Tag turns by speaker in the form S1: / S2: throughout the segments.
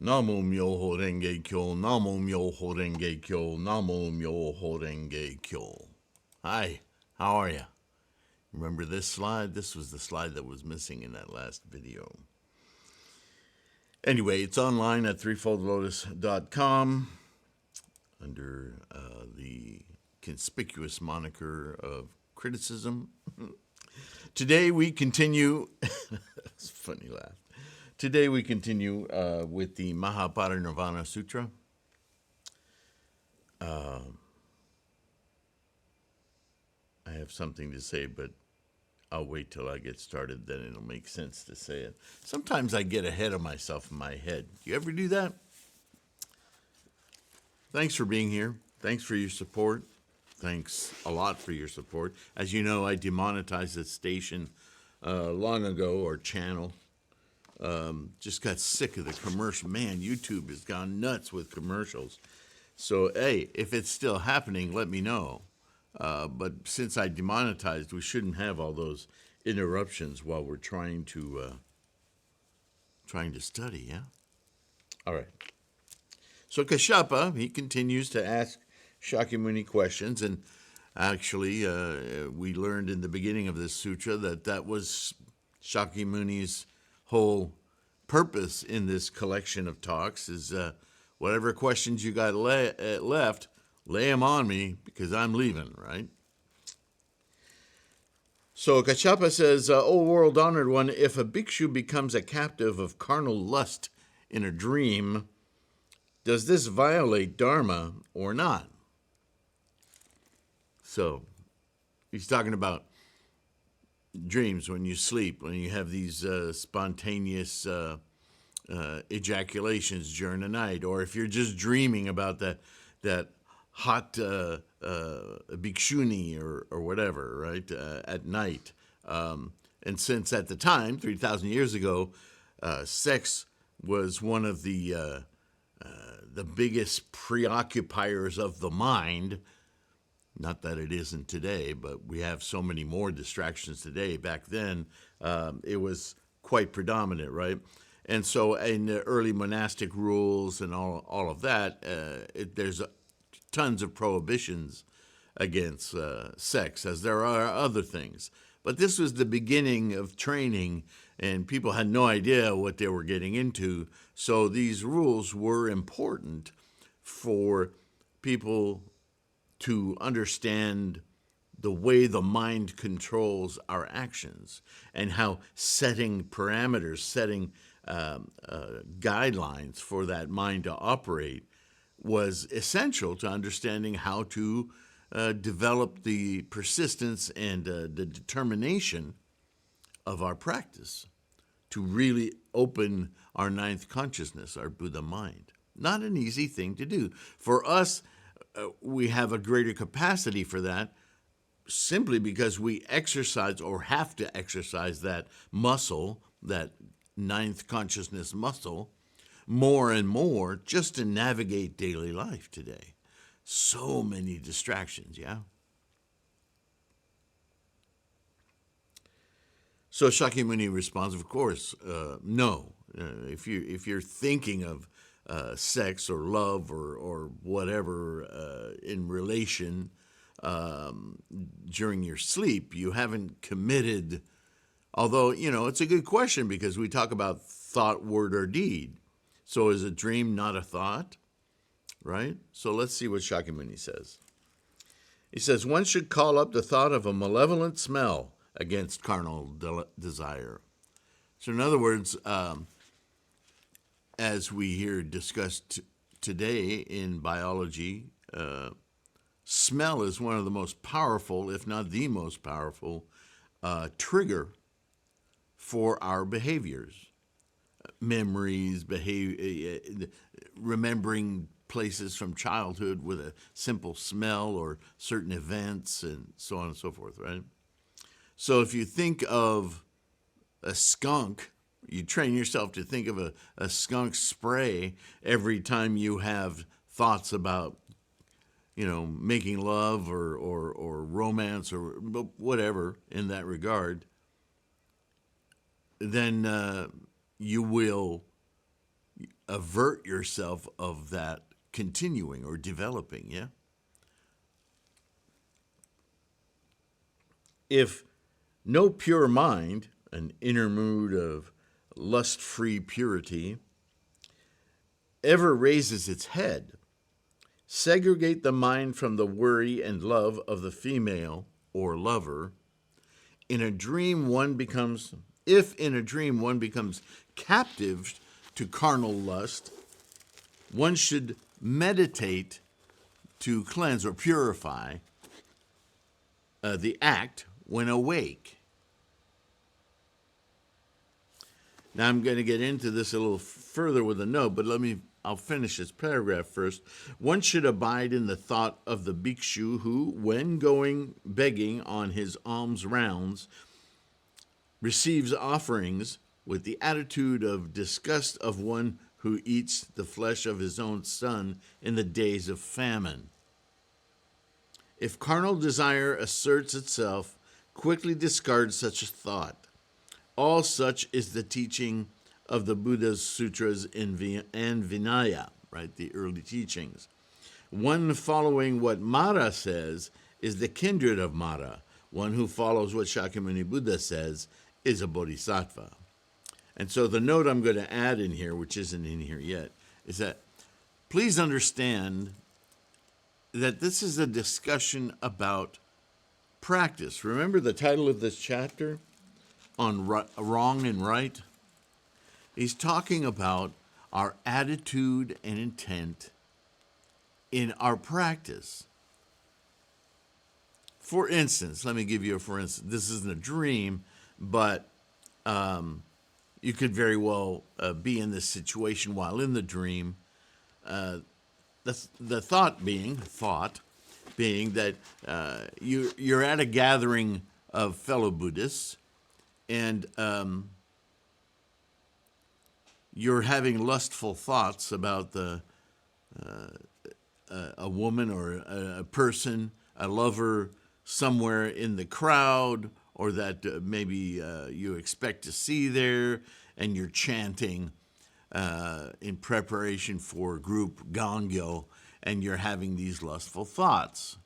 S1: Namo Myoho Renge Kyo, Namo Myoho Renge Kyo, Namo Myoho Renge Kyo. Hi, how are you? Remember this slide? This was the slide that was missing in that last video. Anyway, it's online at threefoldlotus.com under the conspicuous moniker of criticism. Today we continue, it's a funny laugh. Today we continue with the MahaPariNirvana Sutra. I have something to say, but I'll wait till I get started, then it'll make sense to say it. Sometimes I get ahead of myself in my head. Do you ever do that? Thanks for being here. Thanks for your support. Thanks a lot for your support. As you know, I demonetized this station long ago, or channel. Just got sick of the commercial. Man, YouTube has gone nuts with commercials. So, hey, if it's still happening, let me know. But since I demonetized, we shouldn't have all those interruptions while we're trying to study, yeah? All right. So Kashyapa, he continues to ask Shakyamuni questions, and actually, we learned in the beginning of this sutra that was Shakyamuni's whole purpose in this collection of talks is whatever questions you got left, lay them on me because I'm leaving, right? So Kashyapa says, O world-honored one, if a bhikshu becomes a captive of carnal lust in a dream, does this violate Dharma or not? So he's talking about dreams when you sleep, when you have these spontaneous ejaculations during the night, or if you're just dreaming about that hot bhikshuni or whatever, right, at night. And since at the time, 3,000 years ago, sex was one of the biggest preoccupiers of the mind. Not that it isn't today, but we have so many more distractions today. Back then, it was quite predominant, right? And so in the early monastic rules and all of that, there's tons of prohibitions against sex, as there are other things. But this was the beginning of training, and people had no idea what they were getting into. So these rules were important for people to understand the way the mind controls our actions, and how setting parameters, setting guidelines for that mind to operate was essential to understanding how to develop the persistence and the determination of our practice to really open our ninth consciousness, our Buddha mind. Not an easy thing to do. For us, we have a greater capacity for that simply because we exercise, or have to exercise, that muscle, that ninth consciousness muscle, more and more just to navigate daily life today. So many distractions, yeah? So Shakyamuni responds, of course, no. If you're thinking of sex or love or whatever in relation during your sleep, you haven't committed. Although, it's a good question because we talk about thought, word, or deed. So is a dream not a thought? Right? So let's see what Shakyamuni says. He says, one should call up the thought of a malevolent smell against carnal desire. So in other words, as we hear discussed today in biology, smell is one of the most powerful, if not the most powerful, trigger for our behaviors. Memories, remembering places from childhood with a simple smell, or certain events, and so on and so forth, right? So if you think of a skunk, you train yourself to think of a skunk spray every time you have thoughts about, making love or romance or whatever in that regard, then you will avert yourself of that continuing or developing, yeah? If no pure mind, an inner mood of lust-free purity, ever raises its head, segregate the mind from the worry and love of the female or lover. If in a dream one becomes captive to carnal lust, one should meditate to cleanse or purify the act when awake. Now I'm going to get into this a little further with a note, but I'll finish this paragraph first. One should abide in the thought of the bhikshu who, when going begging on his alms rounds, receives offerings with the attitude of disgust of one who eats the flesh of his own son in the days of famine. If carnal desire asserts itself, quickly discard such a thought. All such is the teaching of the Buddha's sutras and Vinaya, right, the early teachings. One following what Mara says is the kindred of Mara. One who follows what Shakyamuni Buddha says is a bodhisattva. And so the note I'm going to add in here, which isn't in here yet, is that please understand that this is a discussion about practice. Remember the title of this chapter on wrong and right? He's talking about our attitude and intent in our practice. For instance, let me give you a for instance. This isn't a dream, but you could very well be in this situation while in the dream. The thought being that you're at a gathering of fellow Buddhists, and you're having lustful thoughts about a woman or a person, a lover somewhere in the crowd, or that maybe you expect to see there, and you're chanting in preparation for group Gangyo, and you're having these lustful thoughts.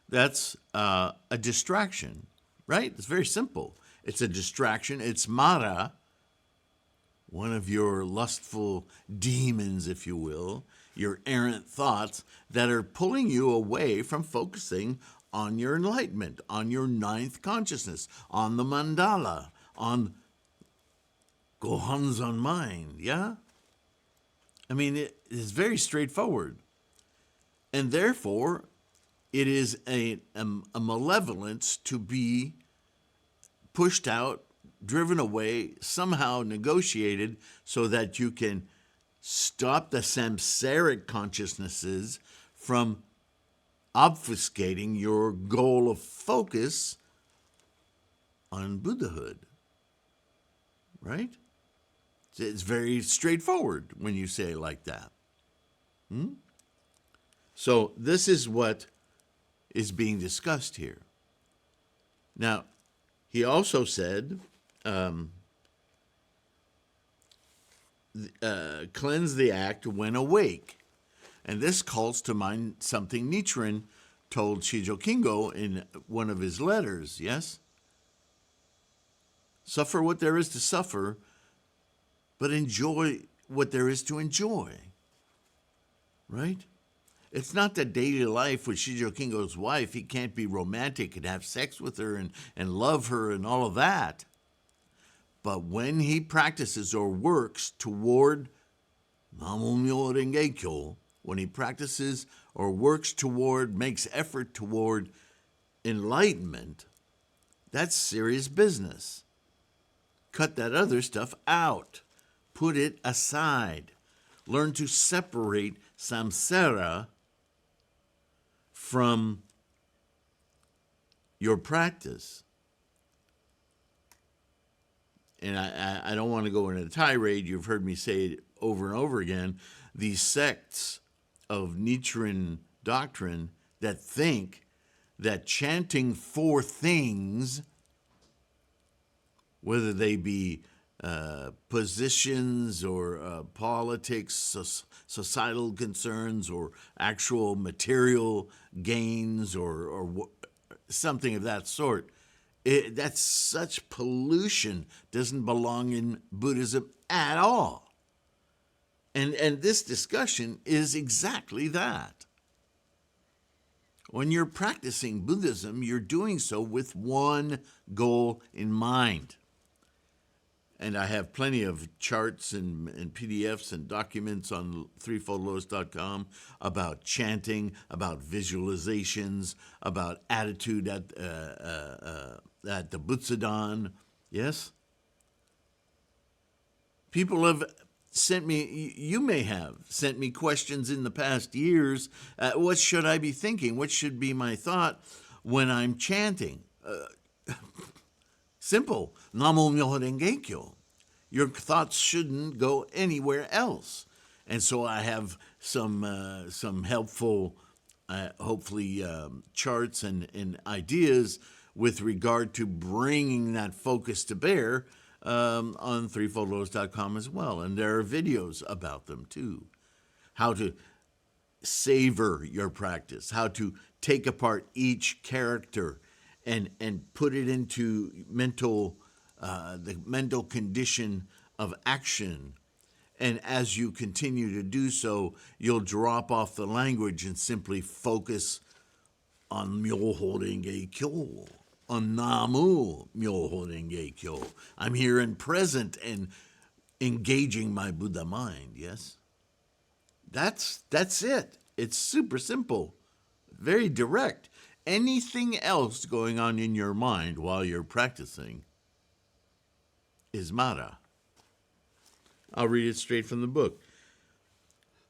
S1: That's a distraction, right? It's very simple. It's a distraction. It's Mara, one of your lustful demons, if you will, your errant thoughts that are pulling you away from focusing on your enlightenment, on your ninth consciousness, on the mandala, on Gohanzon mind, yeah? I mean, it is very straightforward. And therefore, it is a malevolence to be pushed out, driven away, somehow negotiated so that you can stop the samsaric consciousnesses from obfuscating your goal of focus on Buddhahood, right? It's very straightforward when you say it like that. So this is what is being discussed here. Now, he also said, cleanse the act when awake. And this calls to mind something Nichiren told Shijo Kingo in one of his letters, yes? Suffer what there is to suffer, but enjoy what there is to enjoy, right? It's not the daily life with Shijo Kingo's wife. He can't be romantic and have sex with her and love her and all of that. But when he practices or works toward Namomyo Renge-kyo, when he practices or works toward, makes effort toward enlightenment, that's serious business. Cut that other stuff out. Put it aside. Learn to separate samsara from your practice. And I don't want to go into a tirade. You've heard me say it over and over again. These sects of Nichiren doctrine that think that chanting four things, whether they be positions or politics, societal concerns, or actual material gains, or something of that sort. That's such pollution doesn't belong in Buddhism at all. And this discussion is exactly that. When you're practicing Buddhism, you're doing so with one goal in mind. And I have plenty of charts and PDFs and documents on threefoldlotus.com about chanting, about visualizations, about attitude at the Butsudan. Yes? People have sent me, you may have sent me questions in the past years. What should I be thinking? What should be my thought when I'm chanting? Simple. Namo Myoho Renge Kyo. Your thoughts shouldn't go anywhere else. And so I have some helpful, hopefully, charts and ideas with regard to bringing that focus to bear on threefoldlotus.com as well. And there are videos about them too. How to savor your practice, how to take apart each character and put it into the mental condition of action. And as you continue to do so, you'll drop off the language and simply focus on Myoho Renge Kyo, on Namu Myoho Renge Kyo. I'm here and present and engaging my Buddha mind, yes? That's it. It's super simple, very direct. Anything else going on in your mind while you're practicing is Mara. I'll read it straight from the book.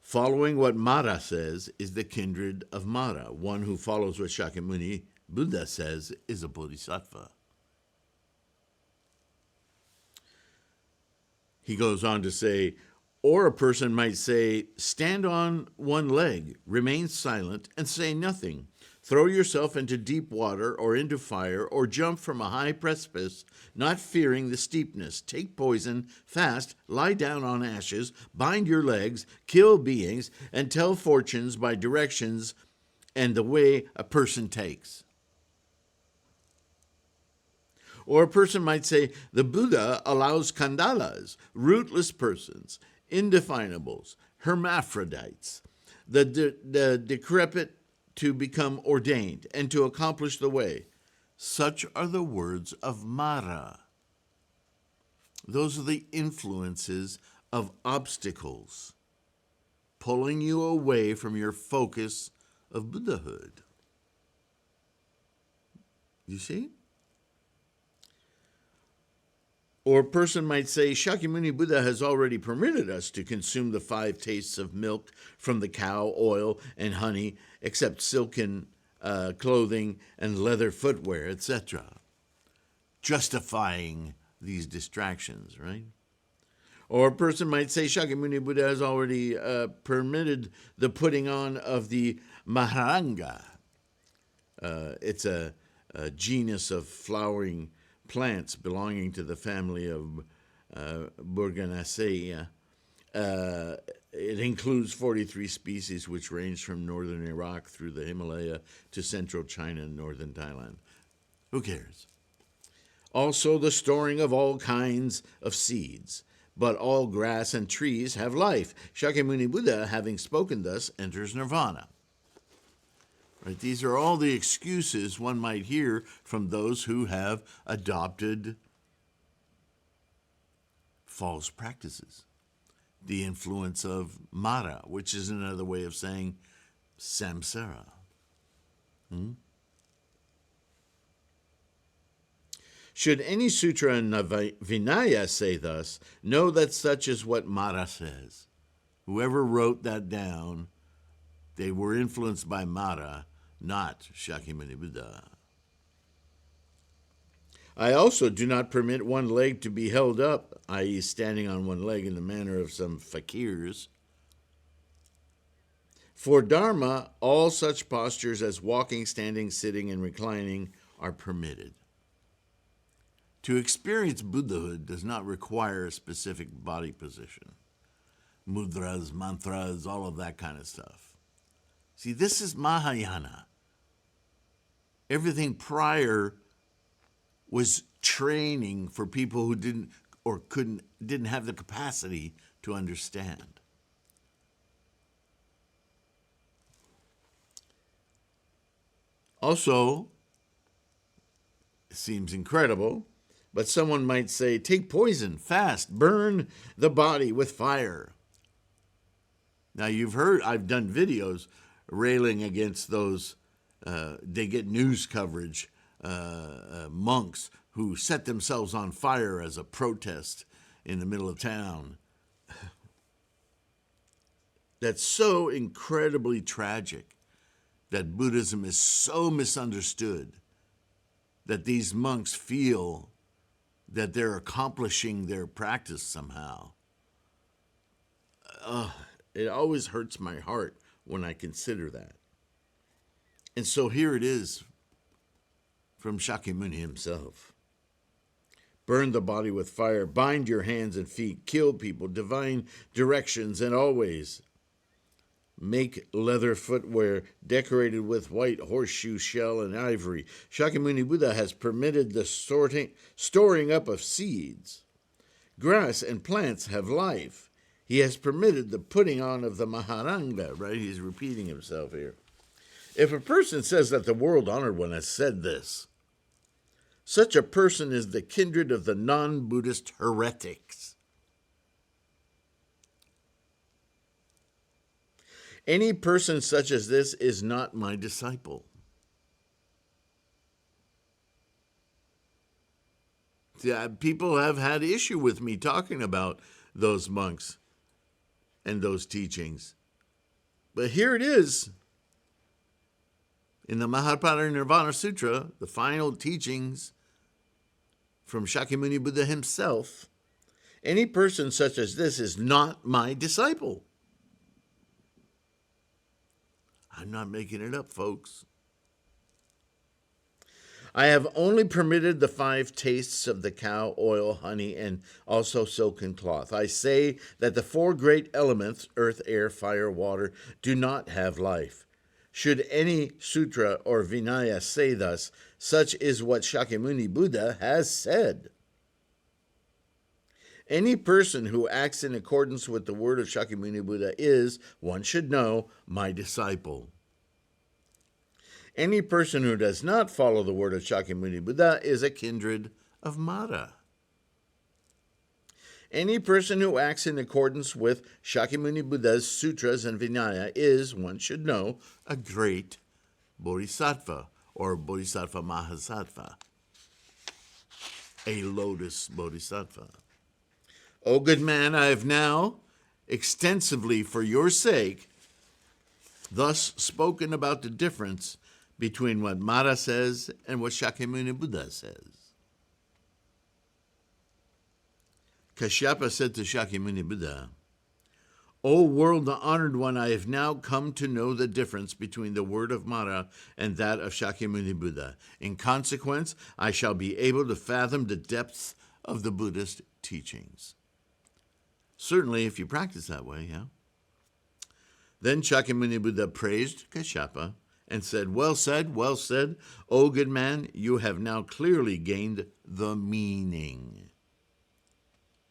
S1: Following what Mara says is the kindred of Mara. One who follows what Shakyamuni Buddha says is a bodhisattva. He goes on to say, or a person might say, stand on one leg, remain silent, and say nothing. Throw yourself into deep water or into fire, or jump from a high precipice, not fearing the steepness. Take poison, fast, lie down on ashes, bind your legs, kill beings, and tell fortunes by directions and the way a person takes. Or a person might say, the Buddha allows kandalas, rootless persons, indefinables, hermaphrodites, the decrepit to become ordained and to accomplish the way. Such are the words of Mara. Those are the influences of obstacles, pulling you away from your focus of Buddhahood. You see? Or a person might say, Shakyamuni Buddha has already permitted us to consume the 5 tastes of milk from the cow, oil, and honey, except silken clothing and leather footwear, etc. Justifying these distractions, right? Or a person might say, Shakyamuni Buddha has already permitted the putting on of the maharanga. It's a genus of flowering plants belonging to the family of Burganaceae. It includes 43 species which range from northern Iraq through the Himalaya to central China and northern Thailand. Who cares? Also the storing of all kinds of seeds, but all grass and trees have life. Shakyamuni Buddha, having spoken thus, enters nirvana. Right? These are all the excuses one might hear from those who have adopted false practices. The influence of Mara, which is another way of saying samsara. Should any sutra in Vinaya say thus, know that such is what Mara says. Whoever wrote that down, they were influenced by Mara, not Shakyamuni Buddha. I also do not permit one leg to be held up, i.e. standing on one leg in the manner of some fakirs. For Dharma, all such postures as walking, standing, sitting, and reclining are permitted. To experience Buddhahood does not require a specific body position. Mudras, mantras, all of that kind of stuff. See, this is Mahayana. Everything prior was training for people who didn't have the capacity to understand. Also, it seems incredible, but someone might say, take poison, fast, burn the body with fire. Now, you've heard, I've done videos railing against those, they get news coverage, monks who set themselves on fire as a protest in the middle of town. That's so incredibly tragic that Buddhism is so misunderstood that these monks feel that they're accomplishing their practice somehow. It always hurts my heart when I consider that. And so here it is from Shakyamuni himself. Burn the body with fire, bind your hands and feet, kill people, divine directions, and always make leather footwear decorated with white horseshoe shell and ivory. Shakyamuni Buddha has permitted the storing up of seeds. Grass and plants have life. He has permitted the putting on of the Maharanga, right? He's repeating himself here. If a person says that the world-honored one has said this, such a person is the kindred of the non-Buddhist heretics. Any person such as this is not my disciple. Yeah, people have had issue with me talking about those monks and those teachings. But here it is. In the MahaPariNirvana Sutra, the final teachings from Shakyamuni Buddha himself, any person such as this is not my disciple. I'm not making it up, folks. I have only permitted the 5 tastes of the cow, oil, honey, and also silken cloth. I say that the 4 great elements, earth, air, fire, water, do not have life. Should any sutra or Vinaya say thus, such is what Shakyamuni Buddha has said. Any person who acts in accordance with the word of Shakyamuni Buddha is, one should know, my disciple. Any person who does not follow the word of Shakyamuni Buddha is a kindred of Mara. Any person who acts in accordance with Shakyamuni Buddha's sutras and Vinaya is, one should know, a great bodhisattva, or bodhisattva mahasattva, a lotus bodhisattva. O good man, I have now extensively for your sake thus spoken about the difference between what Mara says and what Shakyamuni Buddha says. Kashyapa said to Shakyamuni Buddha, O world, the honored one, I have now come to know the difference between the word of Mara and that of Shakyamuni Buddha. In consequence, I shall be able to fathom the depths of the Buddhist teachings. Certainly, if you practice that way, yeah. Then Shakyamuni Buddha praised Kashyapa and said, well said, O good man, you have now clearly gained the meaning.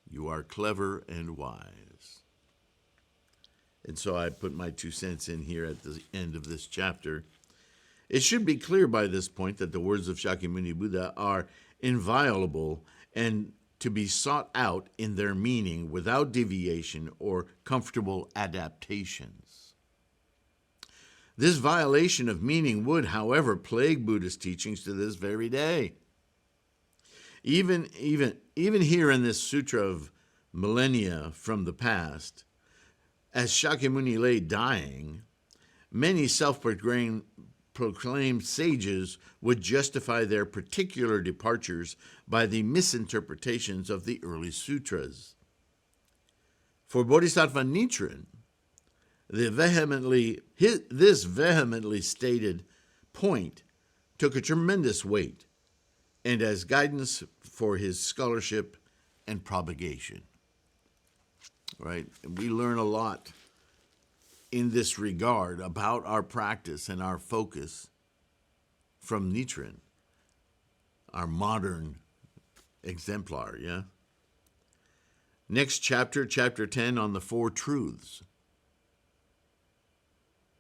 S1: You are clever and wise. And so I put my 2 cents in here at the end of this chapter. It should be clear by this point that the words of Shakyamuni Buddha are inviolable and to be sought out in their meaning without deviation or comfortable adaptations. This violation of meaning would, however, plague Buddhist teachings to this very day. Even here in this Sutra of millennia from the past, as Shakyamuni lay dying, many self-proclaimed sages would justify their particular departures by the misinterpretations of the early sutras. For Bodhisattva Nichiren, this vehemently stated point took a tremendous weight, and as guidance for his scholarship and propagation. Right? And we learn a lot in this regard about our practice and our focus from Nichiren, our modern exemplar, yeah? Next chapter, chapter 10, on the Four Truths.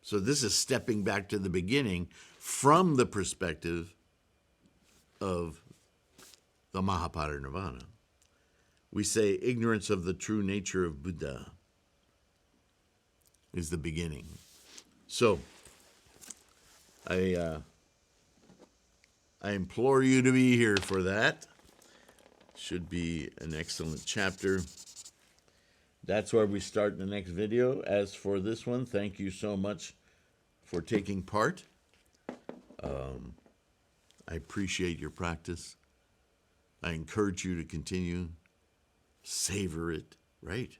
S1: So this is stepping back to the beginning from the perspective of the MahaPariNirvana. We say ignorance of the true nature of Buddha is the beginning. So I implore you to be here for that. Should be an excellent chapter. That's where we start in the next video. As for this one, thank you so much for taking part. I appreciate your practice. I encourage you to continue. Savor it, right?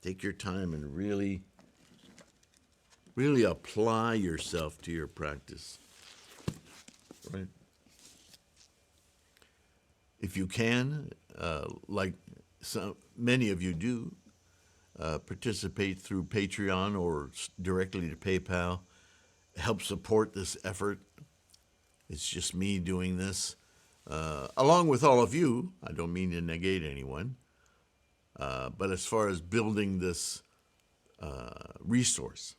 S1: Take your time and really apply yourself to your practice, right? If you can, like many of you do, participate through Patreon or directly to PayPal, help support this effort. It's just me doing this, along with all of you. I don't mean to negate anyone, but as far as building this resource,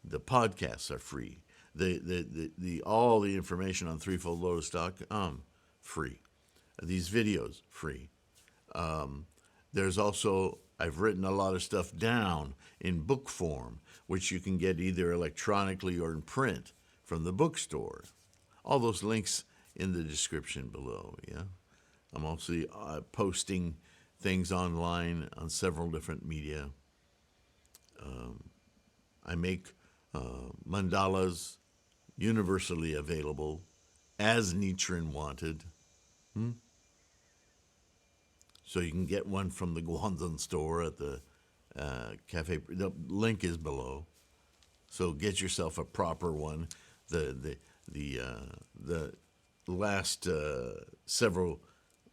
S1: the podcasts are free. All the information on threefoldlotus.com, free. These videos, free. There's also, I've written a lot of stuff down in book form, which you can get either electronically or in print from the Bookstore. All those links in the description below, yeah? I'm also posting things online on several different media. I make mandalas universally available as Nichiren wanted. So you can get one from the Guanzan store at the cafe. The link is below. So get yourself a proper one. The last several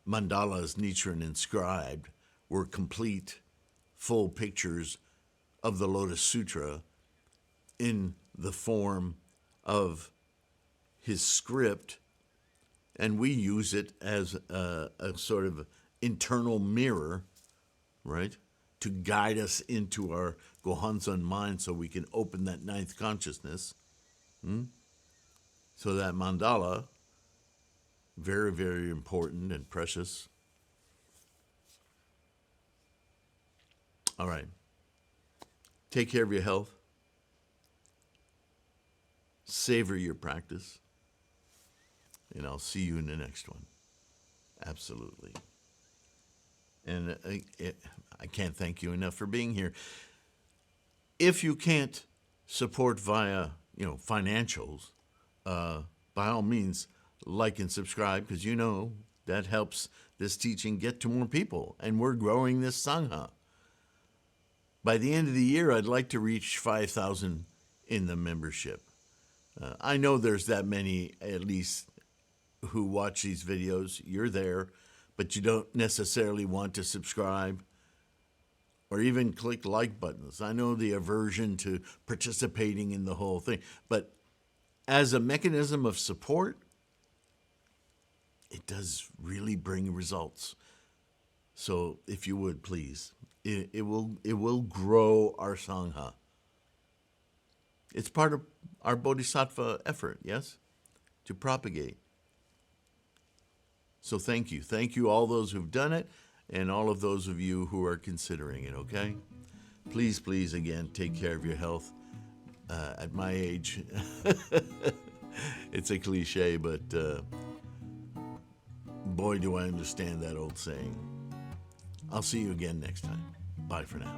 S1: mandalas Nichiren inscribed were complete, full pictures of the Lotus Sutra in the form of his script, and we use it as a sort of internal mirror, right, to guide us into our Gohanzon mind so we can open that ninth consciousness. So that mandala, very, very important and precious. All right. Take care of your health. Savor your practice. And I'll see you in the next one. Absolutely. And I can't thank you enough for being here. If you can't support via, financials, by all means, like and subscribe, because that helps this teaching get to more people, and we're growing this Sangha. By the end of the year, I'd like to reach 5,000 in the membership. I know there's that many, at least, who watch these videos. You're there, but you don't necessarily want to subscribe or even click like buttons. I know the aversion to participating in the whole thing, but as a mechanism of support, it does really bring results. So if you would, please, it will grow our Sangha. It's part of our Bodhisattva effort, yes, to propagate. So thank you. Thank you, all those who've done it, and all of those of you who are considering it, okay? Please, please, again, take care of your health. At my age, it's a cliche, but boy, do I understand that old saying. I'll see you again next time. Bye for now.